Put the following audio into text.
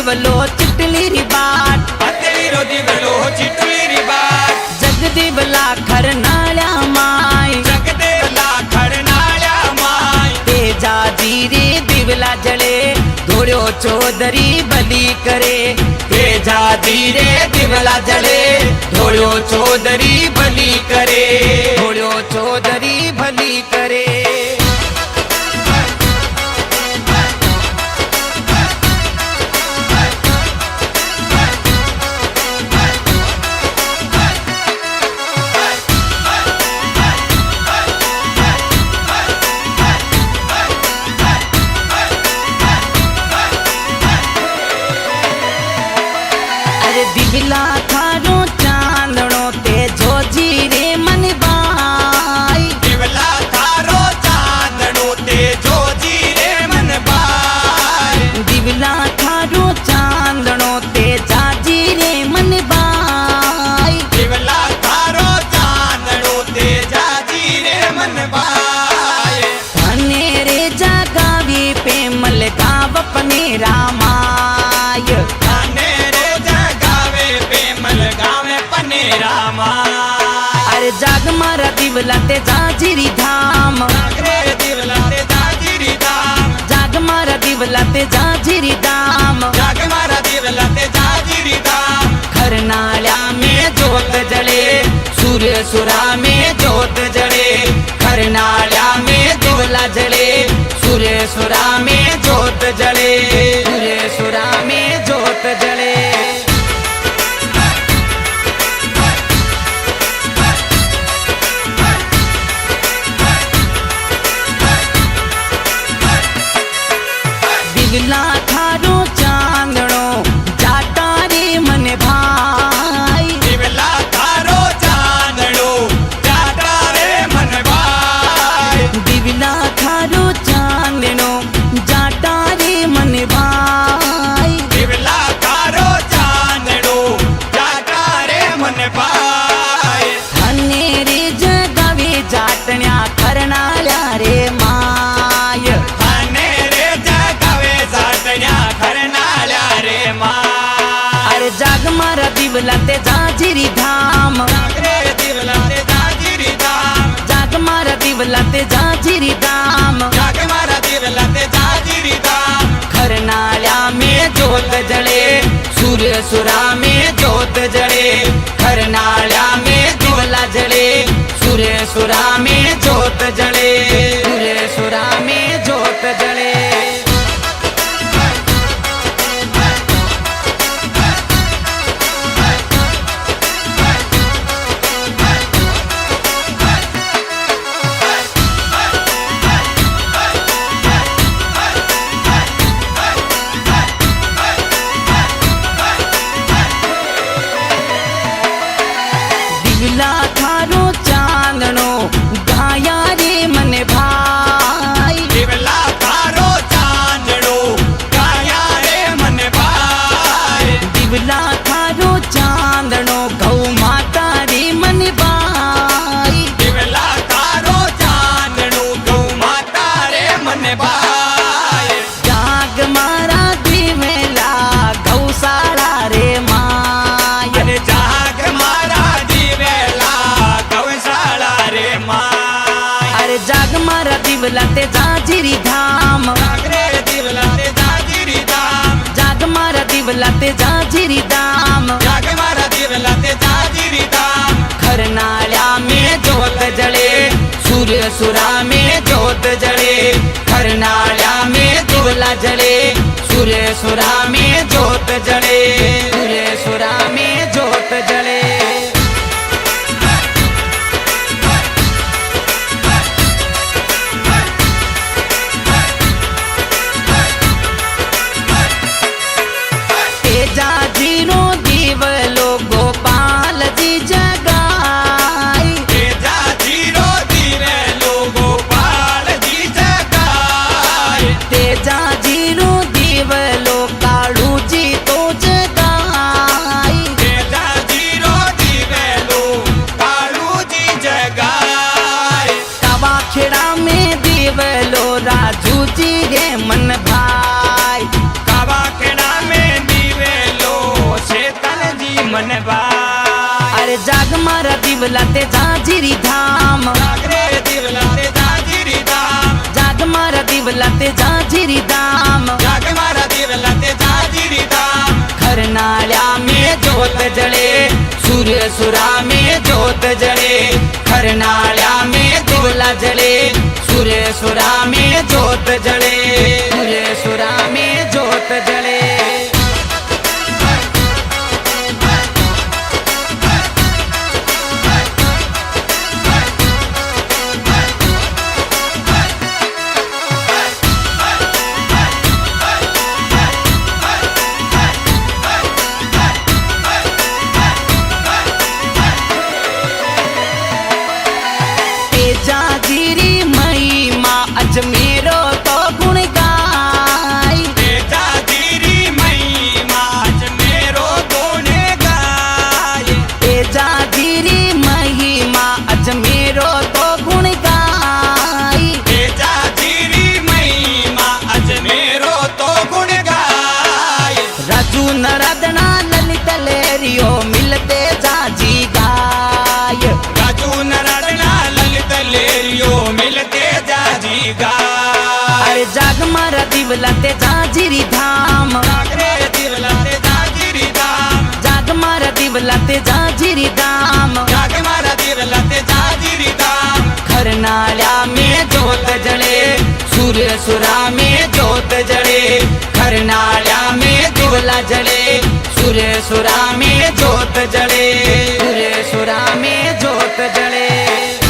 दिवलो चिटली री बाट, पतलीरो दिवलो चिटली री बाट, जगदिवला खरनाळ्या माय, जगदेवला खरनाळ्या माय, तेजा जीरे दिवला जळे धोळ्यो चौधरी बली करे, तेजा धीरे दिवला जळे धोळ्यो चौधरी बली करे, धोळ्यो चौधरी भली करे। दिवला थारो चांदणो ते जोजी रे मन बाई, दिवला थारो चांदणो ते जोजी रे मन बाई, दिवला थारो चांदणो ते जाजी रे मन बाई, दिवला थारो चांदणो ते जाजी रे मन बाई, धने रे जगावी पेमल गाव पने रामाय, अरे जाग मारा दिवला ते जाजिरी धाम, दिवला ते जाजिरी धाम, जाग मारा दिवला ते जाजिरी धाम, जाग मारा दिवला ते जाजिरी धाम, खरनाळ्या में जोत जले सूर्य सुरा में जोत जले, खरनाळ्या में दिवला जले सूर्य सुरा में जोत जले, सूर्य सुरा में जोत जले। दिवला थारो चांदणो जाटा रे मन भाई, दिवला थारो चांदणो जाटा रे मन भाई, दिवला थारो चांदणो जाटा रे मन भाई, दिवला थारो चांदणो जाटा रे मन भाई, धने रे जगावे जाटण्या खरनाळ्या रे माय, ठाणे रे जगावे जाटण्या खरनाळ्या रे माय, अरे जाग मारा दिवला ते जाजिरी धाम, रे दिवला ते जाजिरी धाम, जाग मारा दिवला ते जाजिरी धाम, जाग मारा दिवला ते जाजिरी धाम, खरनाळ्या में जोत जले सूर्य सुरा में जोत जले, खरनाळ्या में दिवला जले सूर्य सुरा में जोत जले, सूर्य सुरा में जोत जले। दिवला थारो चांदणो गाया रे मन भाई, दिवला थारो चांदणो गाया रे मन भाई, दिवला थारो चांदणो गौ माता रे मन भाई, दिवला थारो चांदणो गौ माता रे मन भाई, जाग मारा दिवेला गौशाळा रे माय, अरे जाग मारा दिवेला गौशाळा रे माय, अरे जाग मारा दिवला ते जाजिरी धाम, रे दिवला ते जाजिरी धाम, जाग मारा दिवला ते जाजिरी धाम, जाग मारा दिवला ते जाजिरी धाम, खरनाळ्या में जोत जले सूर्य सुरा में जोत जले, खरनाळ्या में दिवला जले सूर्य सुरा में जोत जले, सूर्य सुरा में जोत जले। तेजा जीरो दिवलो गोपाल जी जगाई, तेजा जीरो दिवेलो गोपाल जी जगाई, तेजा जीरो दिवलो काळू जी तो जगाई, ते जाजिरी धाम, जाग मारा दिवला ते जाजिरी धाम, खरनाळ्या में ज्योत जळे, सूर्य सुरा में ज्योत जळे, खरनाळ्या में दिवला जळे, सूर्य सुरा में ज्योत जळे, सूर्य सुरा में ज्योत जळे. जाजिरी महिमा अजमेरो तो गुण गाय, ते जाजिरी महिमा अजमेरो गुण गाय, ते जाजिरी महिमा अजमेरो तो गुण गाय, ते जाजिरी महिमा अजमेरो तो गुण गाय. राजू नराधना ललित लेरियो मिलते जाजी गाय, राजू नरडना ललित लेरियो मिलते जाजी गाय. अरे जाग मारा दिवला ते जाजिरी धाम, जागरे दिवला ते जाजिरी धाम, जाग मारा दिवला ते जाजिरी धाम, जाग मारा दिवला ते जाजिरी धाम, खरनाळ्या में ज्योत जळे, सूर्य सुरा में ज्योत जळे, खरनाळ्या में दिवला जळे, सूर्य सुरा में ज्योत जळे, सूर्य सुरा में ज्योत जळे.